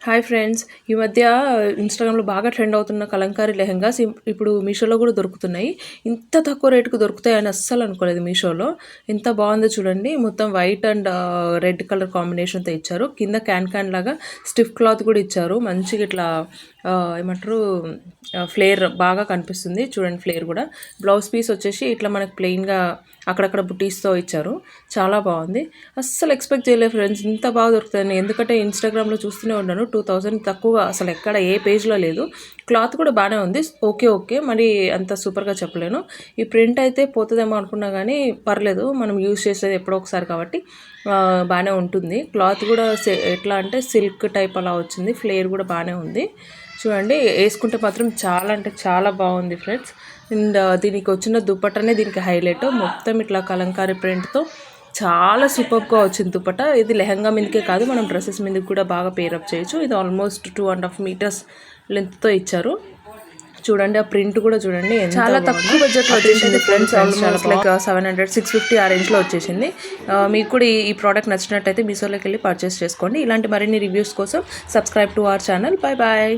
Hi friends, ఈ మధ్య ఇన్‌స్టాగ్రామ్‌లో బాగా ట్రెండ్ అవుతున్న కలంకారీ లెహెంగాస్ ఇప్పుడు మీషోలో కూడా దొరుకుతున్నాయి. ఇంత తక్కువ రేట్‌కి దొరుకుతాయని అస్సలు అనుకోలేదు మీషోలో. ఎంత బాగుందో చూడండి. మొత్తం వైట్ అండ్ రెడ్ కలర్ కాంబినేషన్‌తో ఇచ్చారు. కింద క్యాన్ లాగా స్టిఫ్ క్లాత్ కూడా ఇచ్చారు. మంచిగా ఇట్లా ఏమంటారు ఫ్లేర్ బాగా కనిపిస్తుంది. చూడండి ఫ్లేర్ కూడా. బ్లౌజ్ పీస్ వచ్చేసి ఇట్లా మనకు ప్లెయిన్‌గా అక్కడక్కడ బుటీస్‌తో ఇచ్చారు. చాలా బాగుంది. అస్సలు ఎక్స్పెక్ట్ చేయలేదు ఫ్రెండ్స్, ఇంత బాగా దొరుకుతాయని. ఎందుకంటే ఇన్‌స్టాగ్రామ్‌లో చూస్తూనే ఉన్నాను. 2000 తక్కువ అసలు ఎక్కడ ఏ పేజ్‌లో లేదు. క్లాత్ కూడా బాగానే ఉంది. ఓకే. మరి అంత సూపర్‌గా చెప్పలేను. ఈ ప్రింట్ అయితే పోతుందేమో అనుకున్నా కానీ పర్లేదు. మనం యూజ్ చేసేది ఎప్పుడో ఒకసారి కాబట్టి బాగానే ఉంటుంది. క్లాత్ కూడా ఎట్లా అంటే సిల్క్ టైప్ అలా వచ్చింది. ఫ్లేర్ కూడా బాగానే ఉంది. చూడండి వేసుకుంటే మాత్రం చాలా అంటే చాలా బాగుంది ఫ్రెండ్స్. అండ్ దీనికి వచ్చిన దుపట్టనే దీనికి హైలైట్. మొత్తం ఇట్లా కలంకారీ ప్రింట్తో చాలా సూపర్గా వచ్చింది దుపట్టా. ఇది లెహంగా మీదకే కాదు, మనం డ్రెస్సెస్ మీదకి కూడా బాగా పేరప్ చేయొచ్చు. ఇది ఆల్మోస్ట్ 2.5 మీటర్స్ లెంత్తో ఇచ్చారు. చూడండి ఆ ప్రింట్ కూడా చూడండి, చాలా తక్కువ బడ్జెట్లో వచ్చేసింది ఫ్రెండ్స్. ఆల్మోస్ట్ లైక్ 700, 650 ఆ రేంజ్లో వచ్చేసింది. మీకు కూడా ఈ ప్రోడక్ట్ నచ్చినట్టయితే మీషోలోకి వెళ్ళి పర్చేస్ చేసుకోండి. ఇలాంటి మరిన్ని రివ్యూస్ కోసం subscribe to our channel. Bye.